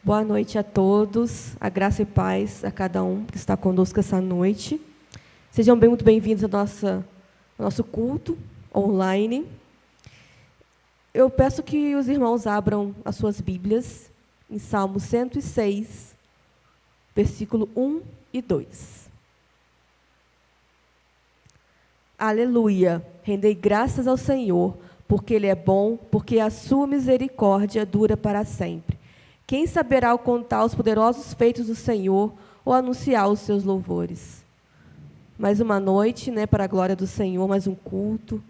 Boa noite a todos, a graça e paz a cada um que está conosco essa noite. Sejam muito bem-vindos ao nosso culto online. Eu peço que os irmãos abram as suas Bíblias em Salmo 106, versículo 1 e 2. Aleluia! Rendei graças ao Senhor, porque Ele é bom, porque a sua misericórdia dura para sempre. Quem saberá contar os poderosos feitos do Senhor ou anunciar os seus louvores? Mais uma noite, para a glória do Senhor, mais um culto.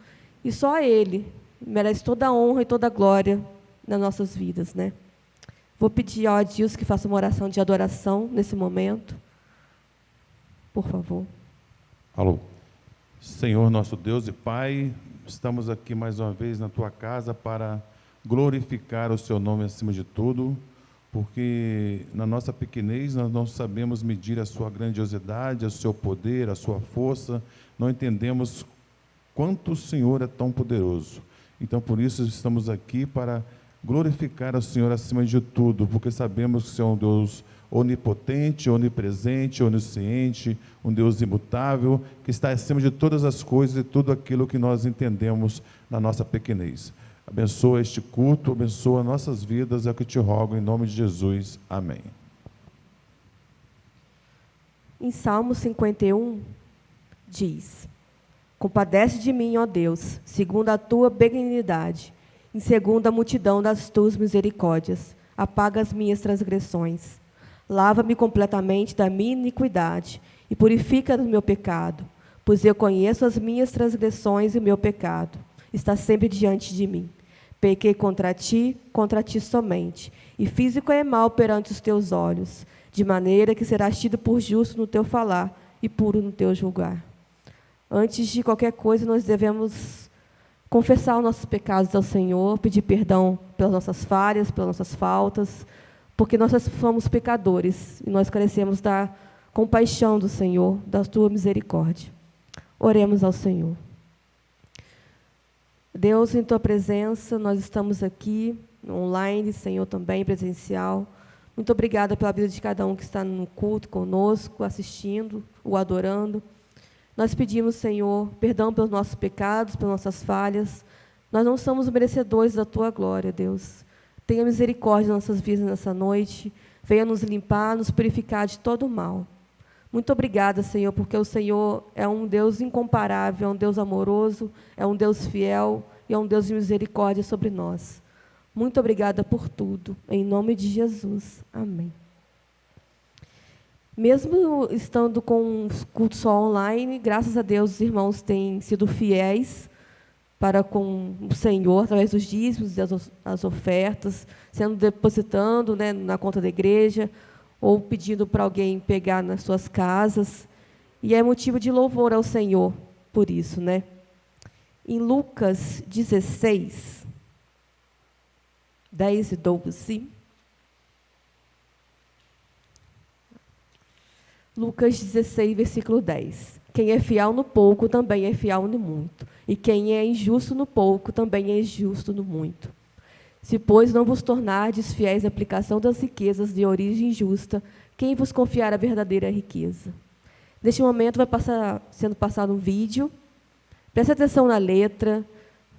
E só Ele merece toda a honra e toda a glória nas nossas vidas, Vou pedir ao Adilson que faça uma oração de adoração nesse momento. Por favor. Alô. Senhor, nosso Deus e Pai, estamos aqui mais uma vez na Tua casa para glorificar o Seu nome acima de tudo, porque na nossa pequenez nós não sabemos medir a sua grandiosidade, o seu poder, a sua força, não entendemos quanto o Senhor é tão poderoso. Então, por isso, estamos aqui para glorificar o Senhor acima de tudo, porque sabemos que o Senhor é um Deus onipotente, onipresente, onisciente, um Deus imutável, que está acima de todas as coisas e tudo aquilo que nós entendemos na nossa pequenez. Abençoa este culto, abençoa nossas vidas, é o que te rogo, em nome de Jesus. Amém. Em Salmo 51, diz: Compadece de mim, ó Deus, segundo a tua benignidade, e segundo a multidão das tuas misericórdias, apaga as minhas transgressões. Lava-me completamente da minha iniquidade e purifica do meu pecado, pois eu conheço as minhas transgressões e o meu pecado está sempre diante de mim. Pequei contra ti somente, e fiz o que é mal perante os teus olhos, de maneira que serás tido por justo no teu falar e puro no teu julgar. Antes de qualquer coisa, nós devemos confessar os nossos pecados ao Senhor, pedir perdão pelas nossas falhas, pelas nossas faltas, porque nós somos pecadores, e nós carecemos da compaixão do Senhor, da tua misericórdia. Oremos ao Senhor. Deus, em Tua presença, nós estamos aqui, online, Senhor, também presencial. Muito obrigada pela vida de cada um que está no culto conosco, assistindo, o adorando. Nós pedimos, Senhor, perdão pelos nossos pecados, pelas nossas falhas. Nós não somos merecedores da Tua glória, Deus. Tenha misericórdia nas nossas vidas nessa noite. Venha nos limpar, nos purificar de todo o mal. Muito obrigada, Senhor, porque o Senhor é um Deus incomparável, é um Deus amoroso, é um Deus fiel e é um Deus de misericórdia sobre nós. Muito obrigada por tudo, em nome de Jesus. Amém. Mesmo estando com os cultos só online, graças a Deus os irmãos têm sido fiéis para com o Senhor, através dos dízimos e as ofertas, sendo depositando na conta da igreja, ou pedindo para alguém pegar nas suas casas, e é motivo de louvor ao Senhor por isso, Em Lucas 16, 10 e 12, Lucas 16, versículo 10. Quem é fiel no pouco, também é fiel no muito, e quem é injusto no pouco, também é injusto no muito. Se, pois, não vos tornardes fiéis na aplicação das riquezas de origem justa, quem vos confiará a verdadeira riqueza? Neste momento vai sendo passado um vídeo. Preste atenção na letra,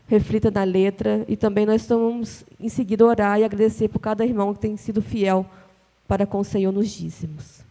reflita na letra, e também nós estamos, em seguida, orar e agradecer por cada irmão que tem sido fiel para com o Senhor nos dízimos.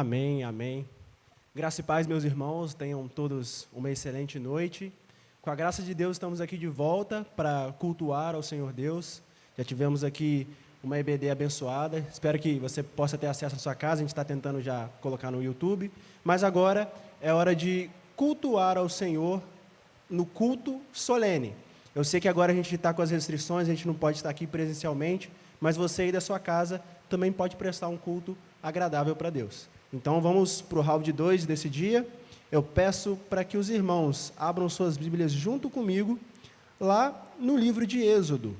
Amém, amém. Graça e paz, meus irmãos, tenham todos uma excelente noite. Com a graça de Deus, estamos aqui de volta para cultuar ao Senhor Deus. Já tivemos aqui uma EBD abençoada. Espero que você possa ter acesso à sua casa. A gente está tentando já colocar no YouTube. Mas agora é hora de cultuar ao Senhor no culto solene. Eu sei que agora a gente está com as restrições, a gente não pode estar aqui presencialmente, mas você aí da sua casa também pode prestar um culto agradável para Deus. Então vamos para o round 2 desse dia. Eu peço para que os irmãos abram suas Bíblias junto comigo, lá no livro de Êxodo,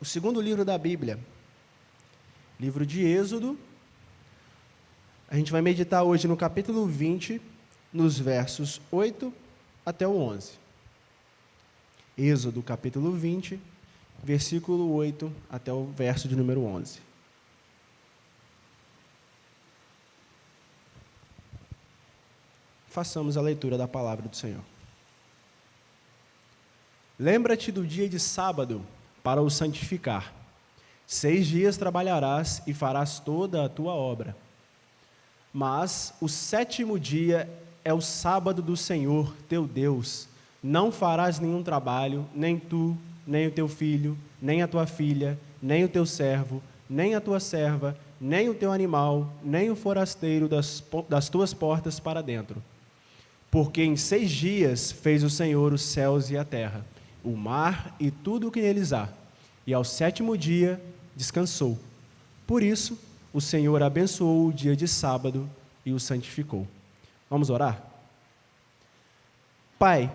o segundo livro da Bíblia. Livro de Êxodo. A gente vai meditar hoje no capítulo 20, nos versos 8 até o 11. Êxodo, capítulo 20, versículo 8 até o verso de número 11. Façamos a leitura da palavra do Senhor. Lembra-te do dia de sábado para o santificar. 6 dias trabalharás e farás toda a tua obra. Mas o 7º dia é o sábado do Senhor, teu Deus. Não farás nenhum trabalho, nem tu, nem o teu filho, nem a tua filha, nem o teu servo, nem a tua serva, nem o teu animal, nem o forasteiro das tuas portas para dentro. Porque em 6 dias fez o Senhor os céus e a terra, o mar e tudo o que neles há, e ao 7º dia descansou. Por isso, o Senhor abençoou o dia de sábado e o santificou. Vamos orar? Pai,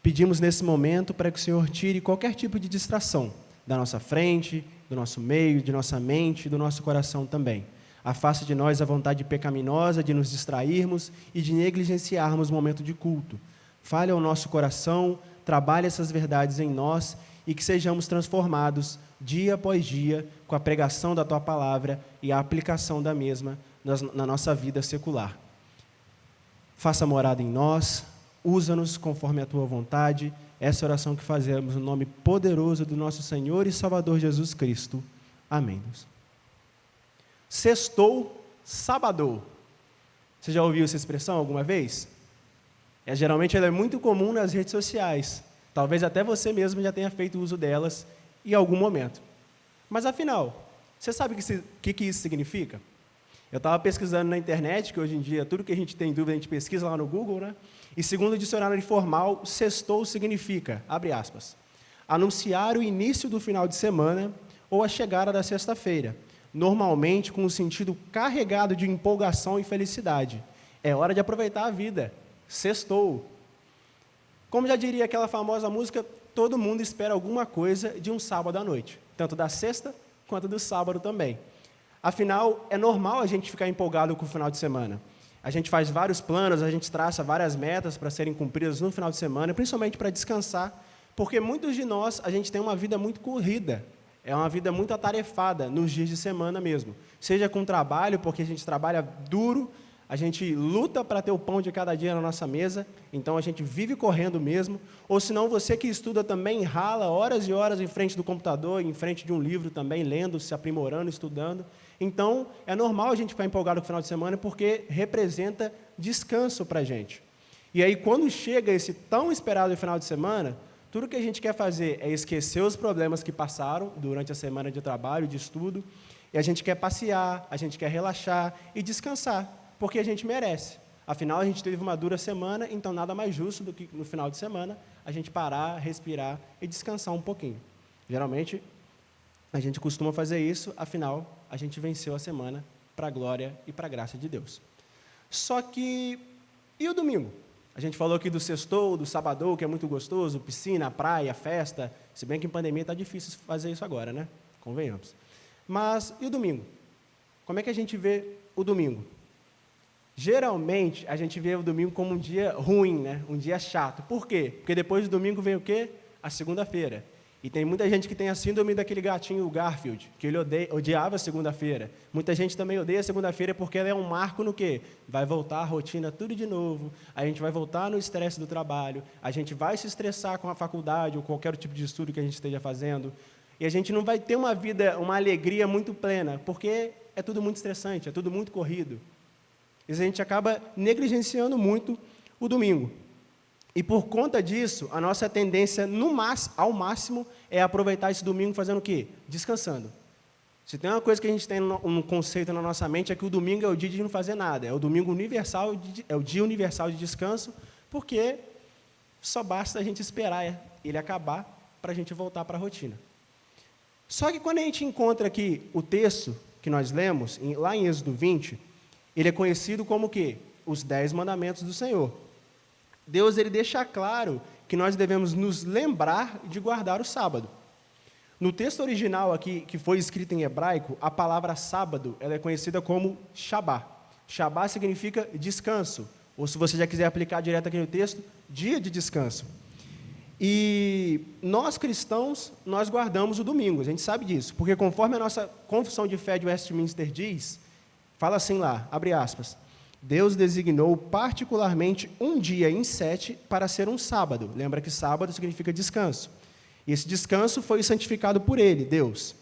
pedimos nesse momento para que o Senhor tire qualquer tipo de distração da nossa frente, do nosso meio, de nossa mente, do nosso coração também. Afaste de nós a vontade pecaminosa de nos distrairmos e de negligenciarmos o momento de culto. Fale ao nosso coração, trabalhe essas verdades em nós e que sejamos transformados dia após dia com a pregação da Tua palavra e a aplicação da mesma na nossa vida secular. Faça morada em nós, usa-nos conforme a Tua vontade. Essa oração que fazemos no nome poderoso do nosso Senhor e Salvador Jesus Cristo. Amém. Sextou, sabadou. Você já ouviu essa expressão alguma vez? Geralmente ela é muito comum nas redes sociais. Talvez até você mesmo já tenha feito uso delas em algum momento. Mas afinal, você sabe o que isso significa? Eu estava pesquisando na internet, que hoje em dia tudo que a gente tem dúvida a gente pesquisa lá no Google, né? E segundo o dicionário informal, sextou significa, abre aspas, anunciar o início do final de semana ou a chegada da sexta-feira, normalmente com um sentido carregado de empolgação e felicidade. É hora de aproveitar a vida. Sextou. Como já diria aquela famosa música, todo mundo espera alguma coisa de um sábado à noite, tanto da sexta quanto do sábado também. Afinal, é normal a gente ficar empolgado com o final de semana. A gente faz vários planos, a gente traça várias metas para serem cumpridas no final de semana, principalmente para descansar, porque muitos de nós, a gente tem uma vida muito corrida, é uma vida muito atarefada nos dias de semana mesmo. Seja com trabalho, porque a gente trabalha duro, a gente luta para ter o pão de cada dia na nossa mesa, então a gente vive correndo mesmo, ou senão você que estuda também rala horas e horas em frente do computador, em frente de um livro também, lendo, se aprimorando, estudando. Então, é normal a gente ficar empolgado com o final de semana, porque representa descanso para a gente. E aí, quando chega esse tão esperado final de semana, tudo que a gente quer fazer é esquecer os problemas que passaram durante a semana de trabalho, de estudo, e a gente quer passear, a gente quer relaxar e descansar, porque a gente merece. Afinal, a gente teve uma dura semana, então nada mais justo do que no final de semana a gente parar, respirar e descansar um pouquinho. Geralmente, a gente costuma fazer isso, afinal, a gente venceu a semana para a glória e para a graça de Deus. Só que, e o domingo? A gente falou aqui do sextou, do sabadou, que é muito gostoso, piscina, praia, festa, se bem que em pandemia está difícil fazer isso agora, né? Convenhamos. Mas, e o domingo? Como é que a gente vê o domingo? Geralmente, a gente vê o domingo como um dia ruim, né? Um dia chato. Por quê? Porque depois do domingo vem o quê? A segunda-feira. E tem muita gente que tem a síndrome daquele gatinho, o Garfield, que ele odiava a segunda-feira. Muita gente também odeia a segunda-feira porque ela é um marco no quê? Vai voltar a rotina tudo de novo, a gente vai voltar no estresse do trabalho, a gente vai se estressar com a faculdade ou qualquer tipo de estudo que a gente esteja fazendo, e a gente não vai ter uma vida, uma alegria muito plena, porque é tudo muito estressante, é tudo muito corrido. a gente acaba negligenciando muito o domingo. E por conta disso, a nossa tendência ao máximo é aproveitar esse domingo fazendo o quê? Descansando. Se tem uma coisa que a gente tem um conceito na nossa mente é que o domingo é o dia de não fazer nada, é o domingo universal, é o dia universal de descanso, porque só basta a gente esperar ele acabar para a gente voltar para a rotina. Só que quando a gente encontra aqui o texto que nós lemos, lá em Êxodo 20, ele é conhecido como o quê? Os 10 mandamentos do Senhor. Deus ele deixa claro que nós devemos nos lembrar de guardar o sábado. No texto original aqui, que foi escrito em hebraico, a palavra sábado ela é conhecida como Shabá. Shabá significa descanso, ou se você já quiser aplicar direto aqui no texto, dia de descanso. E nós cristãos, nós guardamos o domingo, a gente sabe disso, porque conforme a nossa confissão de fé de Westminster diz, fala assim lá, abre aspas, Deus designou particularmente um dia em 7 para ser um sábado. Lembra que sábado significa descanso. E esse descanso foi santificado por Ele, Deus.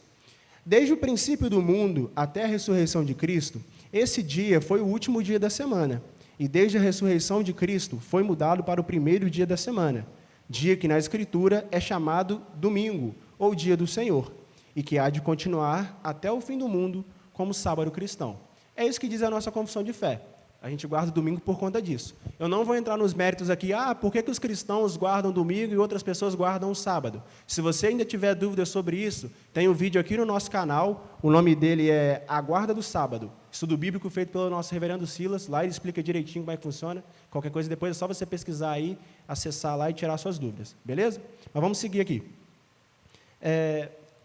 Desde o princípio do mundo até a ressurreição de Cristo, esse dia foi o último dia da semana. E desde a ressurreição de Cristo, foi mudado para o primeiro dia da semana. Dia que na Escritura é chamado domingo, ou dia do Senhor. E que há de continuar até o fim do mundo como sábado cristão. É isso que diz a nossa confissão de fé. A gente guarda o domingo por conta disso. Eu não vou entrar nos méritos aqui, por que os cristãos guardam domingo e outras pessoas guardam o sábado? Se você ainda tiver dúvidas sobre isso, tem um vídeo aqui no nosso canal, o nome dele é A Guarda do Sábado, estudo bíblico feito pelo nosso reverendo Silas, lá ele explica direitinho como é que funciona, qualquer coisa depois é só você pesquisar aí, acessar lá e tirar suas dúvidas, beleza? Mas vamos seguir aqui.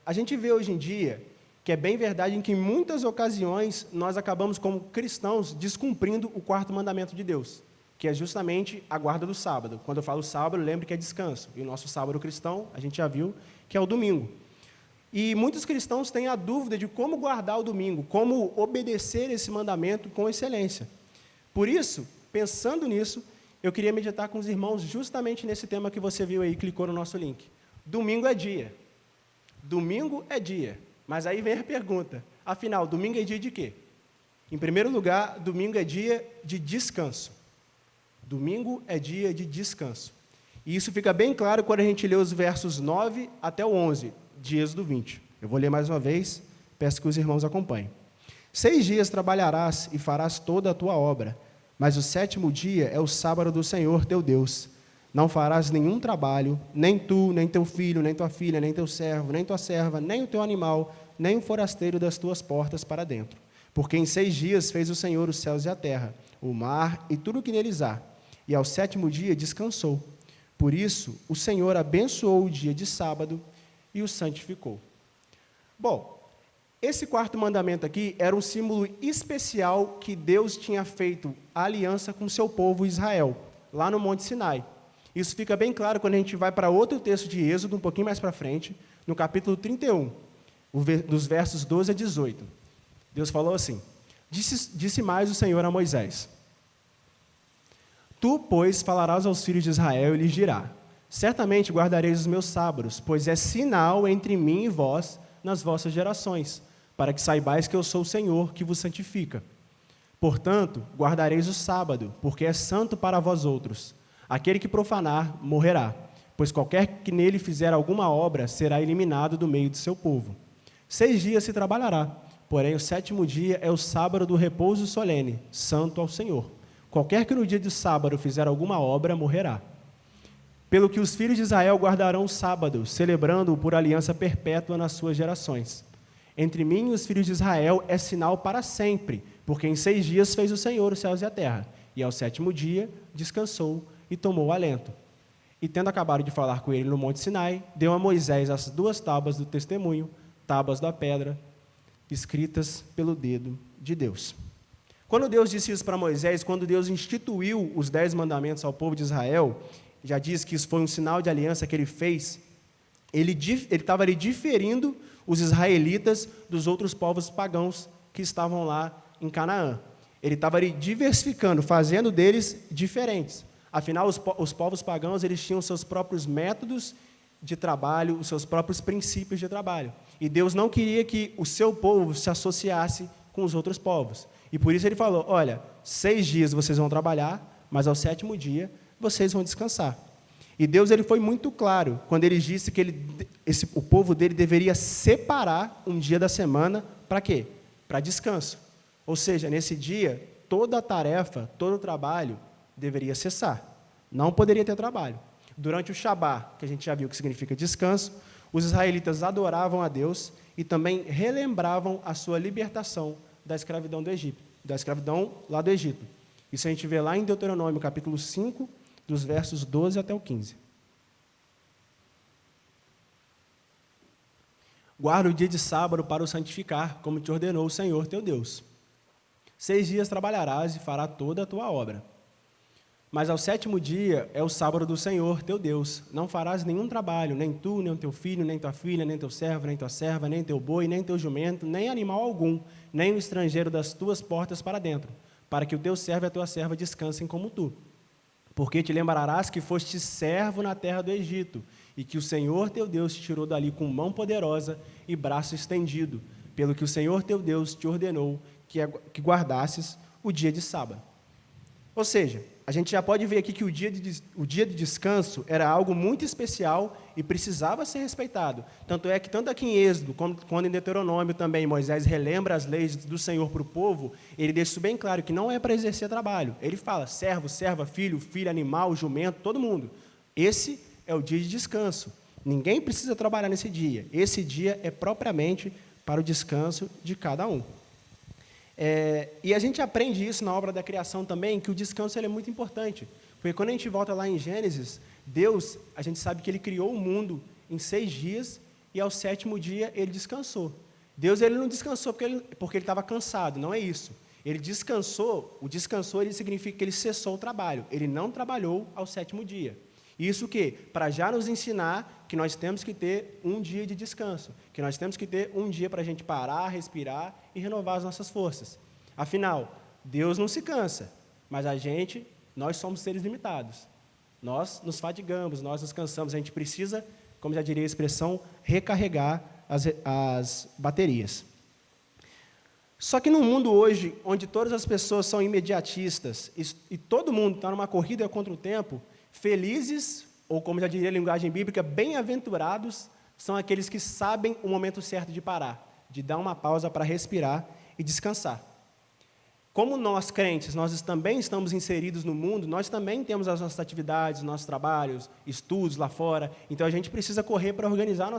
A gente vê hoje em dia que é bem verdade em que em muitas ocasiões nós acabamos como cristãos descumprindo o 4º mandamento de Deus, que é justamente a guarda do sábado. Quando eu falo sábado, lembre que é descanso. E o nosso sábado cristão, a gente já viu, que é o domingo. E muitos cristãos têm a dúvida de como guardar o domingo, como obedecer esse mandamento com excelência. Por isso, pensando nisso, eu queria meditar com os irmãos justamente nesse tema que você viu aí, clicou no nosso link. Domingo é dia. Domingo é dia. Mas aí vem a pergunta, afinal, domingo é dia de quê? Em primeiro lugar, domingo é dia de descanso. Domingo é dia de descanso. E isso fica bem claro quando a gente lê os versos 9 até o 11 de Êxodo 20. Eu vou ler mais uma vez, peço que os irmãos acompanhem. 6 dias trabalharás e farás toda a tua obra, mas o 7º dia é o sábado do Senhor teu Deus. Não farás nenhum trabalho, nem tu, nem teu filho, nem tua filha, nem teu servo, nem tua serva, nem o teu animal, nem o forasteiro das tuas portas para dentro. Porque em 6 dias fez o Senhor os céus e a terra, o mar e tudo o que neles há. E ao 7º dia descansou. Por isso, o Senhor abençoou o dia de sábado e o santificou. Bom, esse 4º mandamento aqui era um símbolo especial que Deus tinha feito a aliança com o seu povo Israel, lá no Monte Sinai. Isso fica bem claro quando a gente vai para outro texto de Êxodo, um pouquinho mais para frente, no capítulo 31, dos versos 12 a 18. Deus falou assim, disse mais o Senhor a Moisés, Tu, pois, falarás aos filhos de Israel e lhes dirá, certamente guardareis os meus sábados, pois é sinal entre mim e vós nas vossas gerações, para que saibais que eu sou o Senhor que vos santifica. Portanto, guardareis o sábado, porque é santo para vós outros. Aquele que profanar, morrerá, pois qualquer que nele fizer alguma obra será eliminado do meio do seu povo. 6 dias se trabalhará, porém o 7º dia é o sábado do repouso solene, santo ao Senhor. Qualquer que no dia do sábado fizer alguma obra, morrerá. Pelo que os filhos de Israel guardarão o sábado, celebrando-o por aliança perpétua nas suas gerações. Entre mim e os filhos de Israel é sinal para sempre, porque em 6 dias fez o Senhor os céus e a terra, e ao 7º dia descansou e tomou alento. E tendo acabado de falar com ele no Monte Sinai, deu a Moisés as 2 tábuas do testemunho, tábuas da pedra, escritas pelo dedo de Deus. Quando Deus disse isso para Moisés, quando Deus instituiu os 10 mandamentos ao povo de Israel, já diz que isso foi um sinal de aliança que ele fez, ele estava ali diferindo os israelitas dos outros povos pagãos que estavam lá em Canaã. Ele estava ali diversificando, fazendo deles diferentes. Afinal, os povos pagãos eles tinham seus próprios métodos de trabalho, os seus próprios princípios de trabalho. E Deus não queria que o seu povo se associasse com os outros povos. E por isso ele falou, olha, 6 dias vocês vão trabalhar, mas ao 7º dia vocês vão descansar. E Deus ele foi muito claro quando ele disse que o povo dele deveria separar um dia da semana para quê? Para descanso. Ou seja, nesse dia, toda a tarefa, todo o trabalho deveria cessar. Não poderia ter trabalho. Durante o Shabá, que a gente já viu que significa descanso, os israelitas adoravam a Deus e também relembravam a sua libertação da escravidão do Egito, da escravidão lá do Egito. Isso a gente vê lá em Deuteronômio, capítulo 5, dos versos 12 até o 15. Guarda o dia de sábado para o santificar, como te ordenou o Senhor teu Deus. 6 dias trabalharás e fará toda a tua obra. Mas ao 7º dia é o sábado do Senhor teu Deus. Não farás nenhum trabalho, nem tu, nem o teu filho, nem tua filha, nem teu servo, nem tua serva, nem teu boi, nem teu jumento, nem animal algum, nem o estrangeiro das tuas portas para dentro, para que o teu servo e a tua serva descansem como tu. Porque te lembrarás que foste servo na terra do Egito, e que o Senhor teu Deus te tirou dali com mão poderosa e braço estendido, pelo que o Senhor teu Deus te ordenou que guardasses o dia de sábado. Ou seja, a gente já pode ver aqui que o dia de descanso era algo muito especial e precisava ser respeitado. Tanto é que, tanto aqui em Êxodo, quando em Deuteronômio também, Moisés relembra as leis do Senhor para o povo, ele deixa isso bem claro, que não é para exercer trabalho. Ele fala, servo, serva, filho, filha, animal, jumento, todo mundo. Esse é o dia de descanso. Ninguém precisa trabalhar nesse dia. Esse dia é propriamente para o descanso de cada um. E a gente aprende isso na obra da criação também, que o descanso ele é muito importante. Porque quando a gente volta lá em Gênesis, Deus, a gente sabe que Ele criou o mundo em 6 dias e ao 7º dia Ele descansou. Deus ele não descansou porque Ele estava cansado, não é isso. Ele descansou, o descansou ele significa que Ele cessou o trabalho. Ele não trabalhou ao 7º dia. Isso o quê? Para já nos ensinar que nós temos que ter um dia de descanso, que nós temos que ter um dia para a gente parar, respirar e renovar as nossas forças. Afinal, Deus não se cansa, mas nós somos seres limitados. Nós nos fadigamos, nós nos cansamos, a gente precisa, como já diria a expressão, recarregar as baterias. Só que no mundo hoje, onde todas as pessoas são imediatistas e todo mundo está numa corrida contra o tempo, felizes, ou como já diria a linguagem bíblica, bem-aventurados, são aqueles que sabem o momento certo de parar, de dar uma pausa para respirar e descansar. Como nós, crentes, nós também estamos inseridos no mundo, nós também temos as nossas atividades, nossos trabalhos, estudos lá fora, então a gente precisa correr para organizar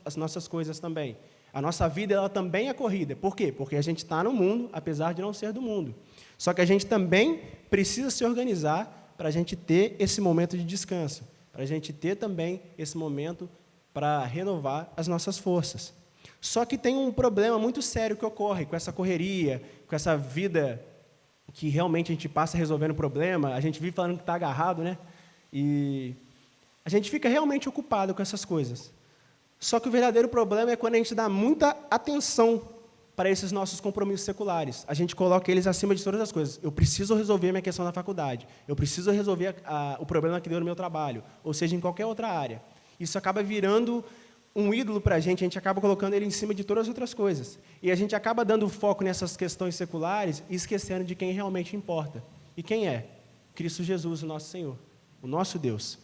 as nossas coisas também. A nossa vida ela também é corrida. Por quê? Porque a gente está no mundo, apesar de não ser do mundo. Só que a gente também precisa se organizar para a gente ter esse momento de descanso, para a gente ter também esse momento para renovar as nossas forças. Só que tem um problema muito sério que ocorre com essa correria, com essa vida que realmente a gente passa resolvendo o problema, a gente vive falando que está agarrado, né? E a gente fica realmente ocupado com essas coisas. Só que o verdadeiro problema é quando a gente dá muita atenção para esses nossos compromissos seculares. A gente coloca eles acima de todas as coisas. Eu preciso resolver minha questão na faculdade. Eu preciso resolver o problema que deu no meu trabalho. Ou seja, em qualquer outra área. Isso acaba virando um ídolo para a gente acaba colocando ele em cima de todas as outras coisas. E a gente acaba dando foco nessas questões seculares e esquecendo de quem realmente importa. E quem é? Cristo Jesus, o nosso Senhor, o nosso Deus.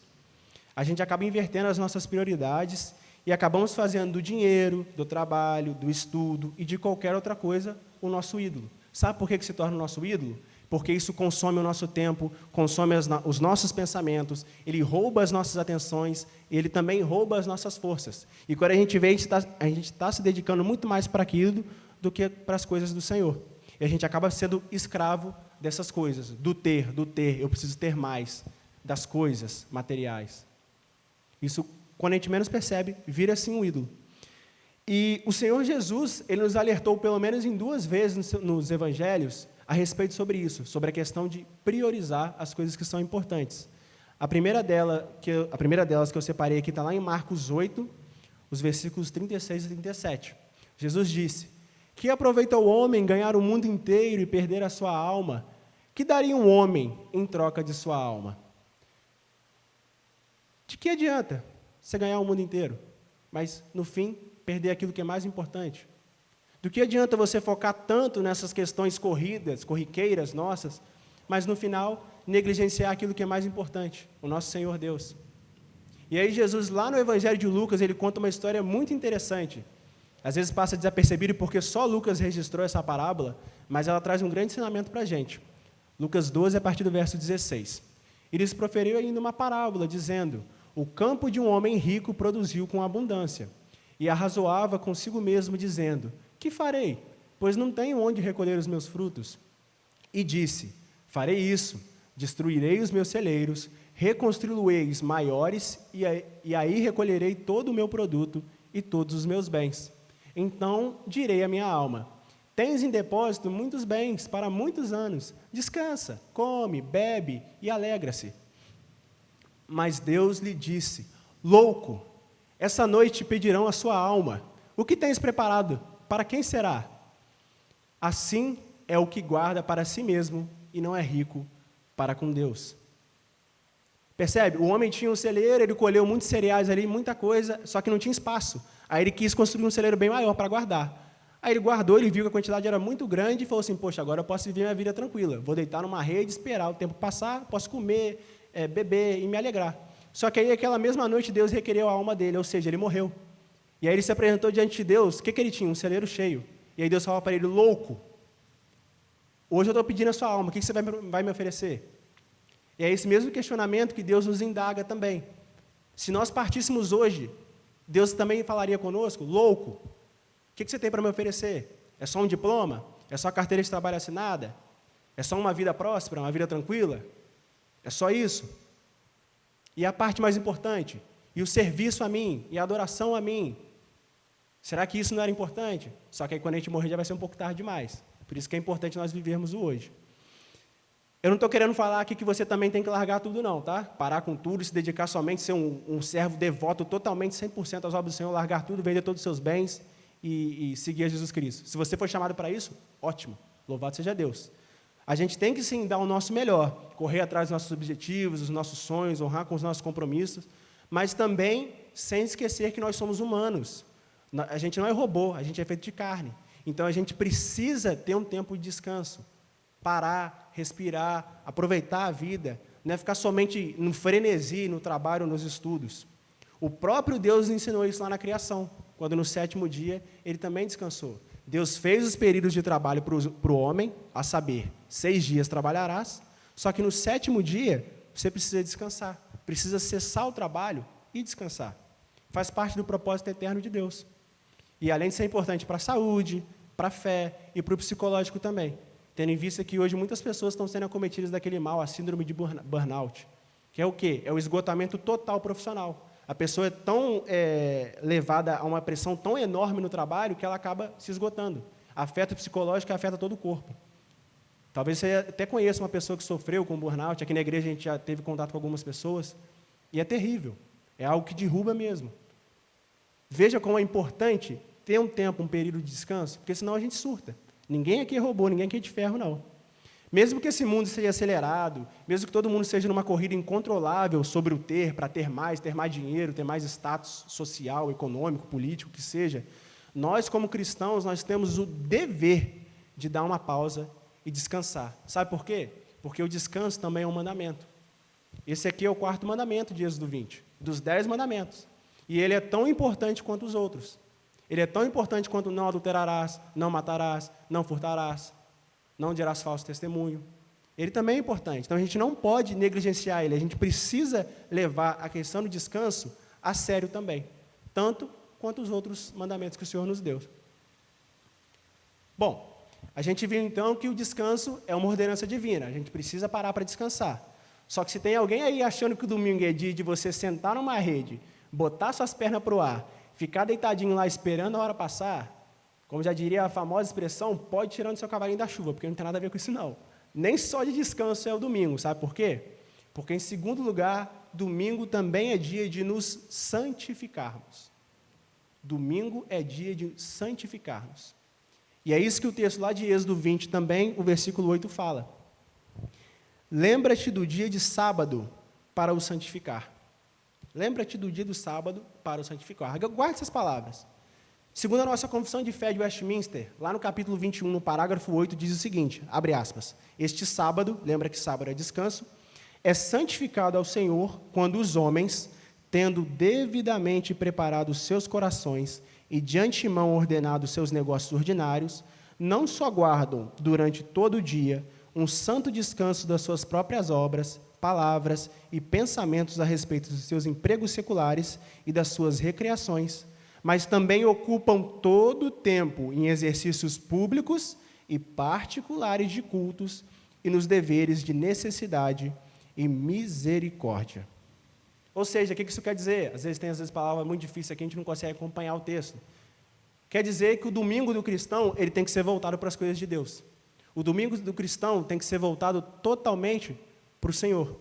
A gente acaba invertendo as nossas prioridades e acabamos fazendo do dinheiro, do trabalho, do estudo e de qualquer outra coisa o nosso ídolo. Sabe por que se torna o nosso ídolo? Porque isso consome o nosso tempo, consome os nossos pensamentos, ele rouba as nossas atenções, ele também rouba as nossas forças. E quando a gente vê, a gente está se dedicando muito mais para aquilo do que para as coisas do Senhor. E a gente acaba sendo escravo dessas coisas, do ter, eu preciso ter mais, das coisas materiais. Isso, quando a gente menos percebe, vira assim um ídolo. E o Senhor Jesus, ele nos alertou pelo menos em 2 vezes nos evangelhos a respeito sobre isso, sobre a questão de priorizar as coisas que são importantes. A primeira delas que eu separei aqui está lá em Marcos 8, os versículos 36 e 37. Jesus disse: que aproveita o homem ganhar o mundo inteiro e perder a sua alma? Que daria um homem em troca de sua alma? De que adianta você ganhar o mundo inteiro, mas, no fim, perder aquilo que é mais importante? Do que adianta você focar tanto nessas questões corriqueiras nossas, mas no final negligenciar aquilo que é mais importante, o nosso Senhor Deus. E aí Jesus, lá no Evangelho de Lucas, ele conta uma história muito interessante. Às vezes passa desapercebido porque só Lucas registrou essa parábola, mas ela traz um grande ensinamento para a gente. Lucas 12, a partir do verso 16. Ele lhes proferiu ainda uma parábola, dizendo: o campo de um homem rico produziu com abundância, e arrazoava consigo mesmo, dizendo: que farei? Pois não tenho onde recolher os meus frutos. E disse: farei isso, destruirei os meus celeiros, reconstruí-los maiores, e aí recolherei todo o meu produto e todos os meus bens. Então direi à minha alma: tens em depósito muitos bens para muitos anos, descansa, come, bebe e alegra-se. Mas Deus lhe disse: louco, essa noite pedirão a sua alma. O que tens preparado? Para quem será? Assim é o que guarda para si mesmo e não é rico para com Deus. Percebe? O homem tinha um celeiro, ele colheu muitos cereais ali, muita coisa, só que não tinha espaço. Aí ele quis construir um celeiro bem maior para guardar. Aí ele guardou, ele viu que a quantidade era muito grande e falou assim: poxa, agora eu posso viver minha vida tranquila. Vou deitar numa rede, esperar o tempo passar, posso comer, beber e me alegrar. Só que aí, aquela mesma noite, Deus requereu a alma dele, ou seja, ele morreu. E aí ele se apresentou diante de Deus. O que ele tinha? Um celeiro cheio. E aí Deus falou para ele: louco, hoje eu estou pedindo a sua alma, o que você vai me oferecer? E é esse mesmo questionamento que Deus nos indaga também. Se nós partíssemos hoje, Deus também falaria conosco: louco, o que você tem para me oferecer? É só um diploma? É só a carteira de trabalho assinada? É só uma vida próspera, uma vida tranquila? É só isso? E a parte mais importante? E o serviço a mim? E a adoração a mim? Será que isso não era importante? Só que aí quando a gente morrer já vai ser um pouco tarde demais. Por isso que é importante nós vivermos o hoje. Eu não estou querendo falar aqui que você também tem que largar tudo não, tá? Parar com tudo, se dedicar somente, ser um servo devoto totalmente, 100% às obras do Senhor, largar tudo, vender todos os seus bens e seguir a Jesus Cristo. Se você for chamado para isso, ótimo, louvado seja Deus. A gente tem que sim dar o nosso melhor, correr atrás dos nossos objetivos, dos nossos sonhos, honrar com os nossos compromissos, mas também sem esquecer que nós somos humanos. A gente não é robô, a gente é feito de carne. Então a gente precisa ter um tempo de descanso, parar, respirar, aproveitar a vida, não é ficar somente no frenesi, no trabalho, nos estudos. O próprio Deus ensinou isso lá na criação, quando no 7º dia ele também descansou. Deus fez os períodos de trabalho para o homem, a saber, 6 dias trabalharás, só que no 7º dia você precisa descansar, precisa cessar o trabalho e descansar. Faz parte do propósito eterno de Deus. E além de ser importante para a saúde, para a fé e para o psicológico também, tendo em vista que hoje muitas pessoas estão sendo acometidas daquele mal, a síndrome de burnout, que é o quê? É o esgotamento total profissional. A pessoa é tão levada a uma pressão tão enorme no trabalho que ela acaba se esgotando. Afeta o psicológico e afeta todo o corpo. Talvez você até conheça uma pessoa que sofreu com burnout. Aqui na igreja a gente já teve contato com algumas pessoas. E é terrível. É algo que derruba mesmo. Veja como é importante ter um tempo, um período de descanso, porque senão a gente surta. Ninguém aqui é robô, ninguém aqui é de ferro, não. Mesmo que esse mundo seja acelerado, mesmo que todo mundo seja numa corrida incontrolável sobre o ter, para ter mais dinheiro, ter mais status social, econômico, político, que seja, nós, como cristãos, nós temos o dever de dar uma pausa e descansar. Sabe por quê? Porque o descanso também é um mandamento. Esse aqui é o 4º mandamento de Êxodo 20, dos 10 mandamentos. E ele é tão importante quanto os outros. Ele é tão importante quanto não adulterarás, não matarás, não furtarás, não dirás falso testemunho. Ele também é importante. Então, a gente não pode negligenciar ele. A gente precisa levar a questão do descanso a sério também. Tanto quanto os outros mandamentos que o Senhor nos deu. Bom, a gente viu então que o descanso é uma ordenança divina. A gente precisa parar para descansar. Só que se tem alguém aí achando que o domingo é dia de você sentar numa rede, botar suas pernas para o ar, ficar deitadinho lá esperando a hora passar, como já diria a famosa expressão, pode tirar o seu cavalinho da chuva, porque não tem nada a ver com isso não. Nem só de descanso é o domingo, sabe por quê? Porque, em segundo lugar, domingo também é dia de nos santificarmos. Domingo é dia de santificarmos. E é isso que o texto lá de Êxodo 20 também, o versículo 8 fala. Lembra-te do dia de sábado para o santificar. Lembra-te do dia do sábado para o santificar. Guarde essas palavras. Segundo a nossa Confissão de Fé de Westminster, lá no capítulo 21, no parágrafo 8, diz o seguinte, abre aspas, este sábado, lembra que sábado é descanso, é santificado ao Senhor quando os homens, tendo devidamente preparado seus corações e de antemão ordenado seus negócios ordinários, não só guardam durante todo o dia um santo descanso das suas próprias obras, palavras e pensamentos a respeito dos seus empregos seculares e das suas recreações, mas também ocupam todo o tempo em exercícios públicos e particulares de cultos e nos deveres de necessidade e misericórdia. Ou seja, o que isso quer dizer? Às vezes palavras muito difíceis aqui, a gente não consegue acompanhar o texto. Quer dizer que o domingo do cristão, ele tem que ser voltado para as coisas de Deus. O domingo do cristão tem que ser voltado totalmente para o Senhor.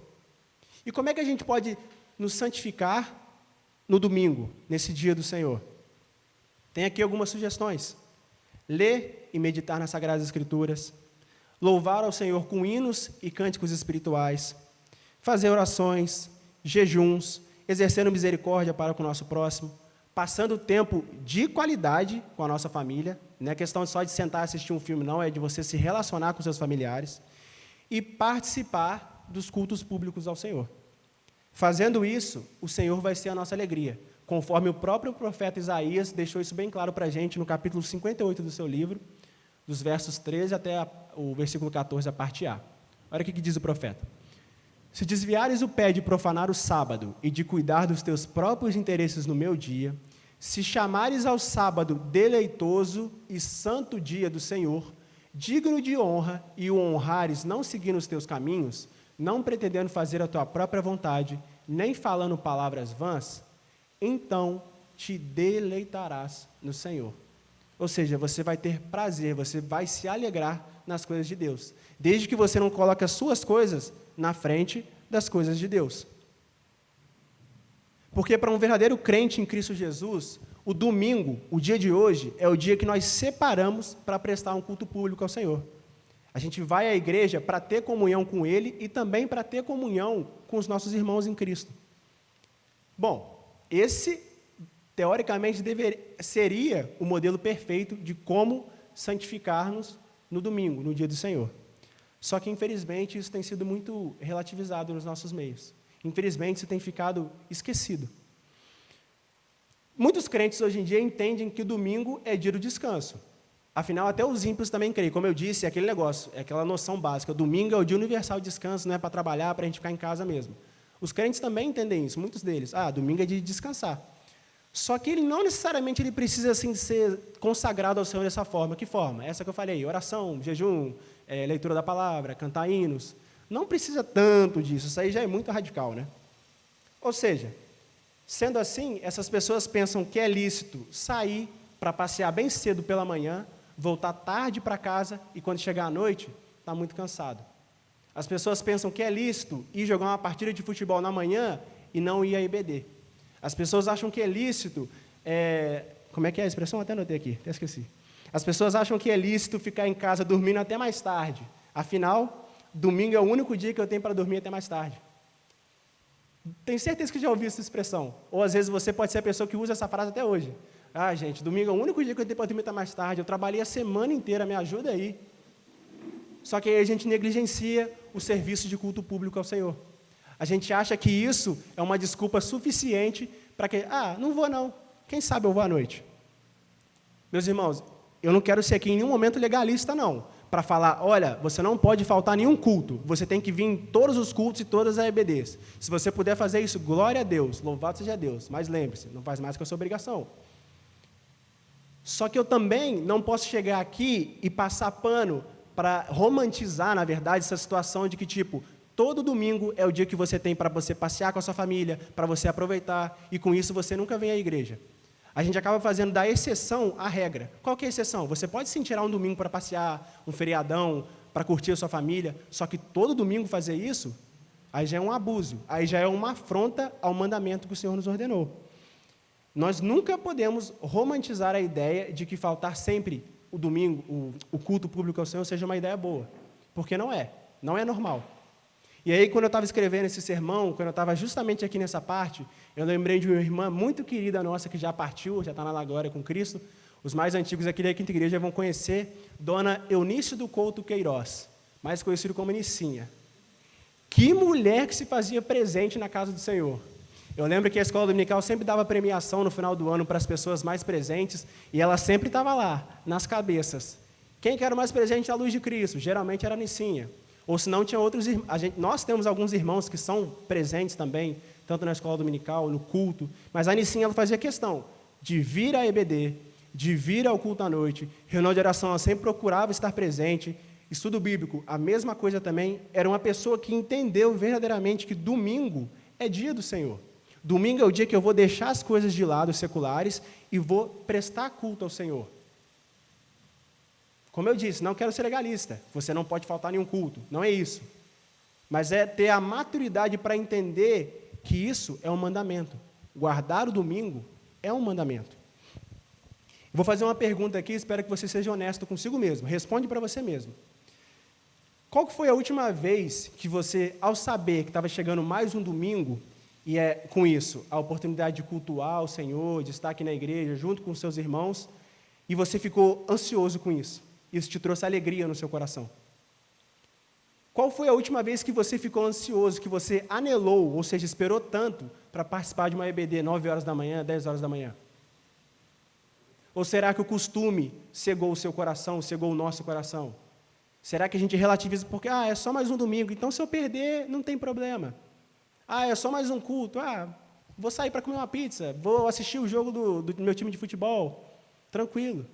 E como é que a gente pode nos santificar no domingo, nesse dia do Senhor? Tem aqui algumas sugestões. Ler e meditar nas Sagradas Escrituras, louvar ao Senhor com hinos e cânticos espirituais, fazer orações, jejuns, exercendo misericórdia para com o nosso próximo, passando tempo de qualidade com a nossa família, não é questão só de sentar e assistir um filme, não, é de você se relacionar com seus familiares, e participar dos cultos públicos ao Senhor. Fazendo isso, o Senhor vai ser a nossa alegria, conforme o próprio profeta Isaías deixou isso bem claro para a gente no capítulo 58 do seu livro, dos versos 13 até o versículo 14, a parte A. Olha o que diz o profeta. Se desviares o pé de profanar o sábado e de cuidar dos teus próprios interesses no meu dia, se chamares ao sábado deleitoso e santo dia do Senhor, digno de honra, e o honrares não seguindo os teus caminhos, não pretendendo fazer a tua própria vontade, nem falando palavras vãs, então te deleitarás no Senhor. Ou seja, você vai ter prazer, você vai se alegrar nas coisas de Deus, desde que você não coloque as suas coisas na frente das coisas de Deus. Porque para um verdadeiro crente em Cristo Jesus, o domingo, o dia de hoje, é o dia que nós separamos para prestar um culto público ao Senhor. A gente vai à igreja para ter comunhão com Ele e também para ter comunhão com os nossos irmãos em Cristo. Bom, esse, teoricamente, seria o modelo perfeito de como santificar-nos no domingo, no dia do Senhor. Só que, infelizmente, isso tem sido muito relativizado nos nossos meios. Infelizmente, isso tem ficado esquecido. Muitos crentes hoje em dia entendem que o domingo é dia do descanso. Afinal, até os ímpios também creem. Como eu disse, é aquele negócio, é aquela noção básica. O domingo é o dia universal de descanso, não é para trabalhar, para a gente ficar em casa mesmo. Os crentes também entendem isso, muitos deles. Domingo é dia de descansar. Só que ele não necessariamente ele precisa assim, ser consagrado ao Senhor dessa forma. Que forma? Essa que eu falei, oração, jejum, leitura da palavra, cantar hinos. Não precisa tanto disso, isso aí já é muito radical, né? Ou seja, sendo assim, essas pessoas pensam que é lícito sair para passear bem cedo pela manhã, voltar tarde para casa e quando chegar à noite, está muito cansado. As pessoas pensam que é lícito ir jogar uma partida de futebol na manhã e não ir à IBD. As pessoas acham que é lícito, como é que é a expressão? Até anotei aqui, até esqueci. As pessoas acham que é lícito ficar em casa dormindo até mais tarde. Afinal, domingo é o único dia que eu tenho para dormir até mais tarde. Tenho certeza que já ouviu essa expressão. Ou às vezes você pode ser a pessoa que usa essa frase até hoje. Gente, domingo é o único dia que eu tenho para dormir até mais tarde. Eu trabalhei a semana inteira, me ajuda aí. Só que aí a gente negligencia o serviço de culto público ao Senhor. A gente acha que isso é uma desculpa suficiente para que, não vou não, quem sabe eu vou à noite. Meus irmãos, eu não quero ser aqui em nenhum momento legalista não, para falar, olha, você não pode faltar nenhum culto, você tem que vir em todos os cultos e todas as EBDs. Se você puder fazer isso, glória a Deus, louvado seja Deus, mas lembre-se, não faz mais que a sua obrigação. Só que eu também não posso chegar aqui e passar pano para romantizar, na verdade, essa situação de que, tipo, todo domingo é o dia que você tem para você passear com a sua família, para você aproveitar, e com isso você nunca vem à igreja. A gente acaba fazendo da exceção a regra. Qual que é a exceção? Você pode sim tirar um domingo para passear, um feriadão, para curtir a sua família, só que todo domingo fazer isso, aí já é um abuso, aí já é uma afronta ao mandamento que o Senhor nos ordenou. Nós nunca podemos romantizar a ideia de que faltar sempre o domingo, o culto público ao Senhor, seja uma ideia boa, porque não é normal. E aí, quando eu estava escrevendo esse sermão, quando eu estava justamente aqui nessa parte, eu lembrei de uma irmã muito querida nossa, que já partiu, já está na glória com Cristo, Os mais antigos aqui da Quinta Igreja vão conhecer Dona Eunice do Couto Queiroz, mais conhecido como Nicinha. Que mulher que se fazia presente na casa do Senhor. Eu lembro que a escola dominical sempre dava premiação no final do ano para as pessoas mais presentes, e ela sempre estava lá, nas cabeças. Quem que era o mais presente à luz de Cristo? Geralmente era a Nicinha. Ou se não, tinha outros irmãos. Nós temos alguns irmãos que são presentes também, tanto na escola dominical, no culto, mas a Nicinha ela fazia questão de vir à EBD, de vir ao culto à noite, reunião de oração, ela sempre procurava estar presente. Estudo bíblico, a mesma coisa também, era uma pessoa que entendeu verdadeiramente que domingo é dia do Senhor. Domingo é o dia que eu vou deixar as coisas de lado, seculares, e vou prestar culto ao Senhor. Como eu disse, não quero ser legalista, você não pode faltar nenhum culto, não é isso. Mas é ter a maturidade para entender que isso é um mandamento. Guardar o domingo é um mandamento. Vou fazer uma pergunta aqui, espero que você seja honesto consigo mesmo. Responde para você mesmo. Qual que foi a última vez que você, ao saber que estava chegando mais um domingo, e com isso, a oportunidade de cultuar o Senhor, de estar aqui na igreja, junto com os seus irmãos, e você ficou ansioso com isso? Isso te trouxe alegria no seu coração? Qual foi a última vez que você ficou ansioso, que você anelou, ou seja, esperou tanto para participar de uma EBD 9 horas da manhã, 10 horas da manhã? Ou será que o costume cegou o seu coração, cegou o nosso coração? Será que a gente relativiza porque, é só mais um domingo, então se eu perder, não tem problema. É só mais um culto, vou sair para comer uma pizza, vou assistir o jogo do meu time de futebol, tranquilo.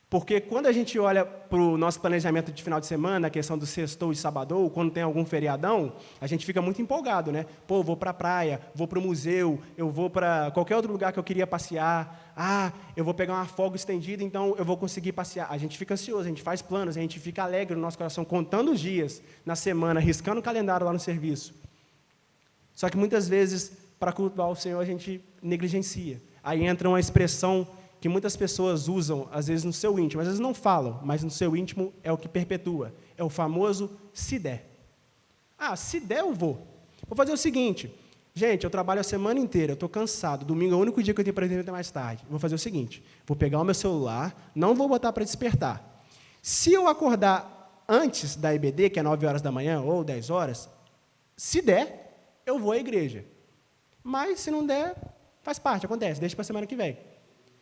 Porque quando a gente olha para o nosso planejamento de final de semana, a questão do sextou e sabadou, quando tem algum feriadão, a gente fica muito empolgado, né? Pô, vou para a praia, vou para o museu, eu vou para qualquer outro lugar que eu queria passear. Eu vou pegar uma folga estendida, então eu vou conseguir passear. A gente fica ansioso, a gente faz planos, a gente fica alegre no nosso coração, contando os dias na semana, riscando o calendário lá no serviço. Só que muitas vezes, para cultuar o Senhor, a gente negligencia. Aí entra uma expressão que muitas pessoas usam, às vezes no seu íntimo, às vezes não falam, mas no seu íntimo é o que perpetua. É o famoso se der. Se der eu vou. Vou fazer o seguinte, gente, eu trabalho a semana inteira, eu estou cansado, domingo é o único dia que eu tenho para ir até mais tarde. Vou fazer o seguinte, vou pegar o meu celular, não vou botar para despertar. Se eu acordar antes da EBD, que é 9 horas da manhã ou 10 horas, se der, eu vou à igreja. Mas se não der, faz parte, acontece, deixa para a semana que vem.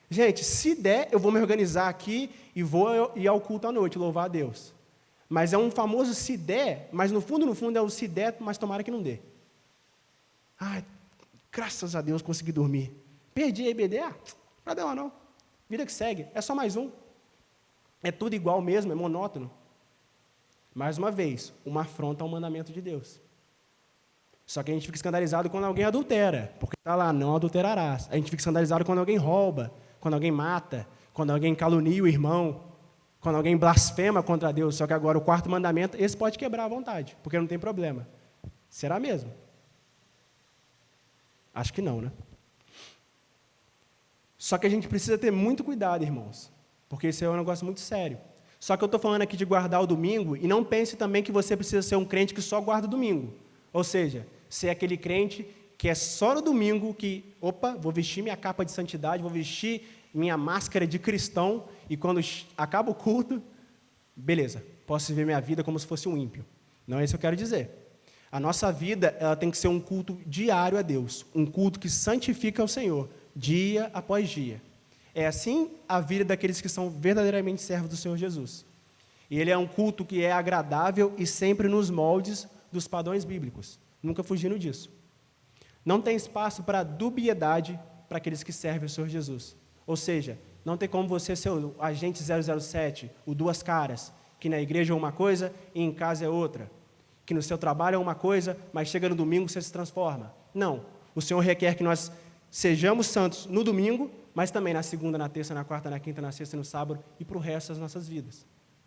Gente, se der, eu vou me organizar aqui e vou ir ao culto à noite, louvar a Deus. Mas é um famoso se der, mas no fundo é o se der, mas tomara que não dê. Graças a Deus consegui dormir. Perdi a EBD, problema não. Vida que segue, é só mais um. É tudo igual mesmo, é monótono. Mais uma vez, uma afronta ao mandamento de Deus. Só que a gente fica escandalizado quando alguém adultera, porque está lá, não adulterarás. A gente fica escandalizado quando alguém rouba, quando alguém mata, quando alguém calunia o irmão, quando alguém blasfema contra Deus. Só que agora o quarto mandamento, esse pode quebrar à vontade, porque não tem problema. Será mesmo? Acho que não, né? Só que a gente precisa ter muito cuidado, irmãos, porque isso é um negócio muito sério. Só que eu estou falando aqui de guardar o domingo, e não pense também que você precisa ser um crente que só guarda o domingo. Ou seja, ser aquele crente que é só no domingo que, vou vestir minha capa de santidade, vou vestir minha máscara de cristão, e quando acaba o culto, beleza, posso viver minha vida como se fosse um ímpio. Não é isso que eu quero dizer. A nossa vida ela tem que ser um culto diário a Deus, um culto que santifica o Senhor, dia após dia. É assim a vida daqueles que são verdadeiramente servos do Senhor Jesus. E ele é um culto que é agradável e sempre nos moldes dos padrões bíblicos, nunca fugindo disso. Não tem espaço para dubiedade para aqueles que servem o Senhor Jesus. Ou seja, não tem como você ser o agente 007, o duas caras, que na igreja é uma coisa e em casa é outra. Que no seu trabalho é uma coisa, mas chega no domingo você se transforma. Não, o Senhor requer que nós sejamos santos no domingo, mas também na segunda, na terça, na quarta, na quinta, na sexta e no sábado e para o resto das nossas vidas.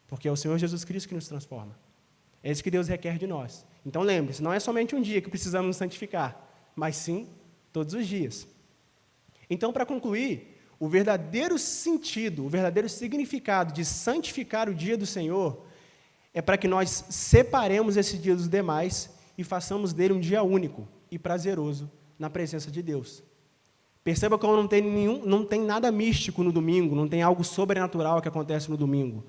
Porque é o Senhor Jesus Cristo que nos transforma. É isso que Deus requer de nós. Então lembre-se, não é somente um dia que precisamos nos santificar, mas sim todos os dias. Então, para concluir, o verdadeiro sentido, o verdadeiro significado de santificar o dia do Senhor é para que nós separemos esse dia dos demais e façamos dele um dia único e prazeroso na presença de Deus. Perceba como não tem nada místico no domingo, não tem algo sobrenatural que acontece no domingo.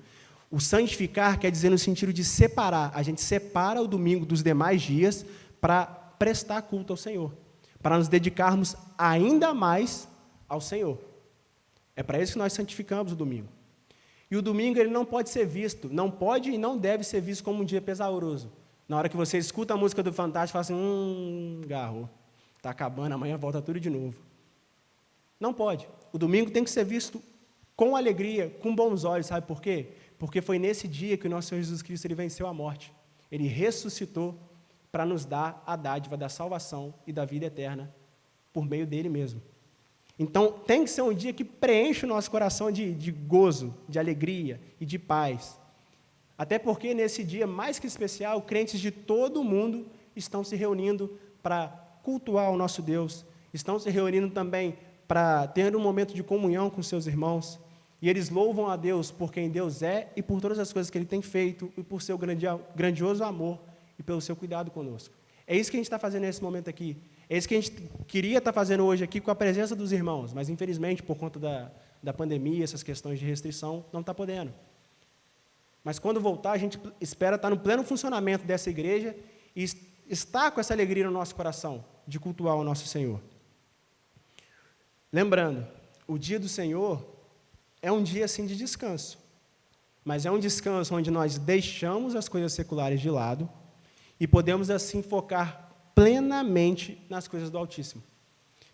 O santificar quer dizer no sentido de separar. A gente separa o domingo dos demais dias para prestar culto ao Senhor, para nos dedicarmos ainda mais ao Senhor. É para isso que nós santificamos o domingo. E o domingo ele não pode ser visto, não pode e não deve ser visto como um dia pesaroso. Na hora que você escuta a música do Fantástico, fala assim, garrou, está acabando, amanhã volta tudo de novo. Não pode. O domingo tem que ser visto com alegria, com bons olhos, sabe por quê? Porque foi nesse dia que o nosso Senhor Jesus Cristo ele venceu a morte. Ele ressuscitou para nos dar a dádiva da salvação e da vida eterna por meio dele mesmo. Então, tem que ser um dia que preenche o nosso coração de gozo, de alegria e de paz. Até porque, nesse dia mais que especial, crentes de todo o mundo estão se reunindo para cultuar o nosso Deus, estão se reunindo também para ter um momento de comunhão com seus irmãos, e eles louvam a Deus por quem Deus é e por todas as coisas que Ele tem feito, e por seu grandioso amor e pelo seu cuidado conosco. É isso que a gente está fazendo nesse momento aqui. É isso que a gente queria estar fazendo hoje aqui com a presença dos irmãos, mas infelizmente, por conta da pandemia, essas questões de restrição, não está podendo. Mas quando voltar, a gente espera estar no pleno funcionamento dessa igreja e estar com essa alegria no nosso coração, de cultuar o nosso Senhor. Lembrando, o dia do Senhor é um dia, assim, de descanso, mas é um descanso onde nós deixamos as coisas seculares de lado e podemos, assim, focar plenamente nas coisas do Altíssimo,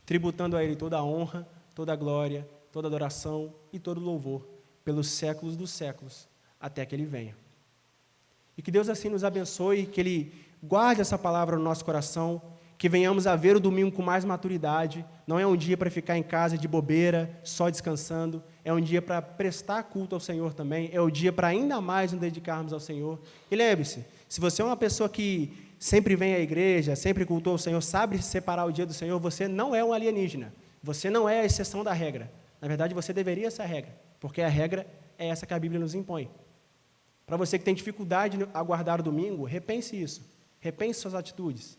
tributando a Ele toda a honra, toda a glória, toda a adoração e todo o louvor, pelos séculos dos séculos, até que Ele venha. E que Deus assim nos abençoe, que Ele guarde essa palavra no nosso coração, que venhamos a ver o domingo com mais maturidade. Não é um dia para ficar em casa de bobeira, só descansando, é um dia para prestar culto ao Senhor também, é o dia para ainda mais nos dedicarmos ao Senhor. E lembre-se, se você é uma pessoa que sempre vem à igreja, sempre cultua ao Senhor, sabe separar o dia do Senhor, você não é um alienígena, você não é a exceção da regra. Na verdade, você deveria ser a regra, porque a regra é essa que a Bíblia nos impõe. Para você que tem dificuldade a guardar o domingo, repense isso, repense suas atitudes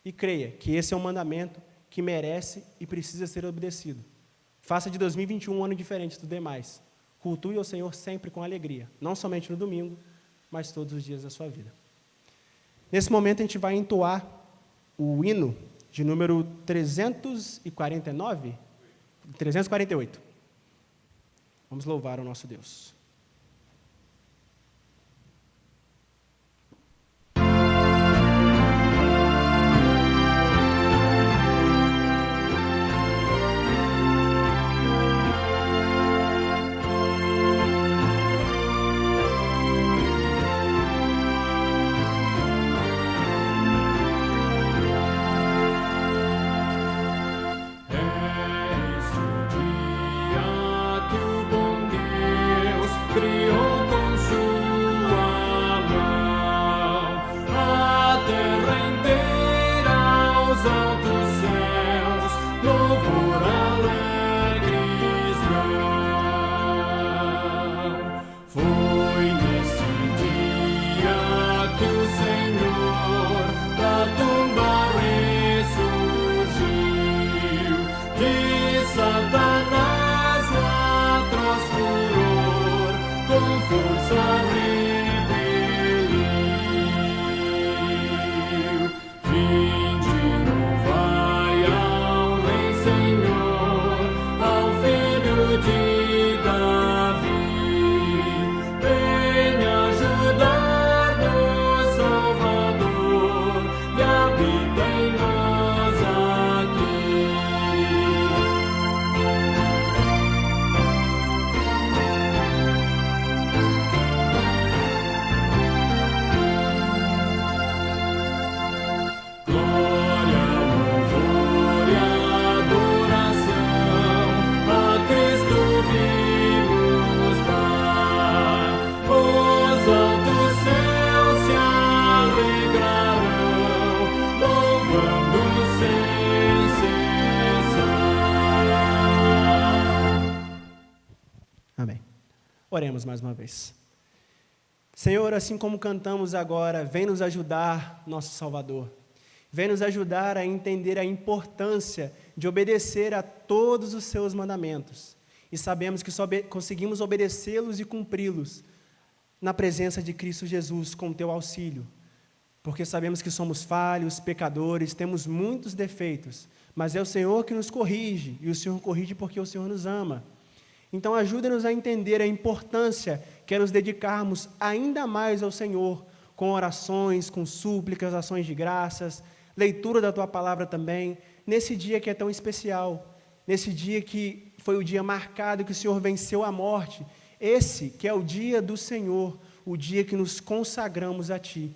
e creia que esse é um mandamento que merece e precisa ser obedecido. Faça de 2021 um ano diferente dos demais. Cultue ao Senhor sempre com alegria, não somente no domingo, mas todos os dias da sua vida. Nesse momento, a gente vai entoar o hino de número 348. Vamos louvar o nosso Deus. Oremos mais uma vez. Senhor, assim como cantamos agora, vem nos ajudar, nosso Salvador. Vem nos ajudar a entender a importância de obedecer a todos os seus mandamentos. E sabemos que só conseguimos obedecê-los e cumpri-los na presença de Cristo Jesus, com o teu auxílio. Porque sabemos que somos falhos, pecadores, temos muitos defeitos, mas é o Senhor que nos corrige, e o Senhor corrige porque o Senhor nos ama. Então ajuda-nos a entender a importância que é nos dedicarmos ainda mais ao Senhor, com orações, com súplicas, ações de graças, leitura da Tua Palavra também, nesse dia que é tão especial, nesse dia que foi o dia marcado que o Senhor venceu a morte, esse que é o dia do Senhor, o dia que nos consagramos a Ti.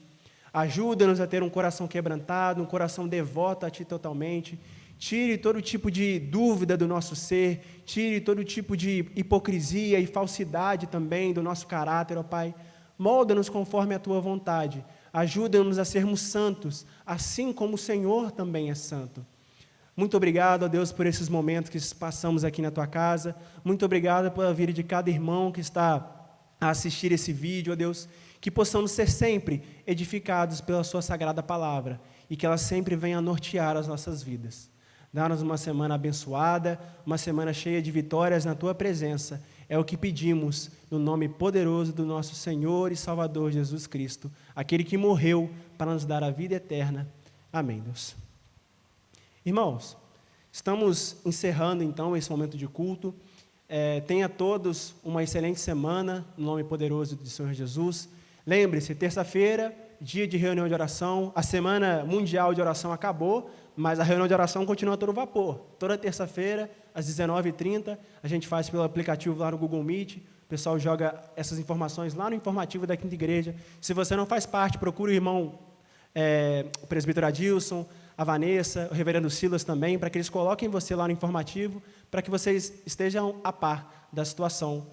Ajuda-nos a ter um coração quebrantado, um coração devoto a Ti totalmente. Tire todo tipo de dúvida do nosso ser, tire todo tipo de hipocrisia e falsidade também do nosso caráter, ó Pai. Molda-nos conforme a Tua vontade. Ajuda-nos a sermos santos, assim como o Senhor também é santo. Muito obrigado, ó Deus, por esses momentos que passamos aqui na Tua casa. Muito obrigado pela vida de cada irmão que está a assistir esse vídeo, ó Deus. Que possamos ser sempre edificados pela Sua sagrada palavra e que ela sempre venha nortear as nossas vidas. Dá-nos uma semana abençoada, uma semana cheia de vitórias na Tua presença. É o que pedimos no nome poderoso do nosso Senhor e Salvador Jesus Cristo, aquele que morreu para nos dar a vida eterna. Amém, Deus. Irmãos, estamos encerrando então esse momento de culto. Tenha todos uma excelente semana, no nome poderoso do Senhor Jesus. Lembre-se, terça-feira, dia de reunião de oração, a semana mundial de oração acabou, mas a reunião de oração continua a todo vapor. Toda terça-feira, às 19h30, a gente faz pelo aplicativo lá no Google Meet, o pessoal joga essas informações lá no informativo da Quinta Igreja. Se você não faz parte, procure o irmão, o presbítero Adilson, a Vanessa, o reverendo Silas também, para que eles coloquem você lá no informativo, para que vocês estejam a par da situação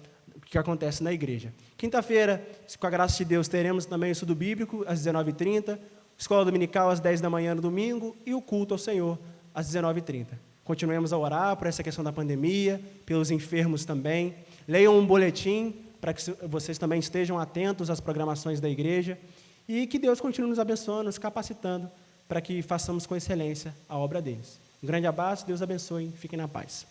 que acontece na igreja. Quinta-feira, com a graça de Deus, teremos também o estudo bíblico, às 19h30, escola dominical, às 10 da manhã no domingo, e o culto ao Senhor, às 19h30. Continuemos a orar por essa questão da pandemia, pelos enfermos também. Leiam um boletim, para que vocês também estejam atentos às programações da igreja, e que Deus continue nos abençoando, nos capacitando, para que façamos com excelência a obra deles. Um grande abraço, Deus abençoe, fiquem na paz.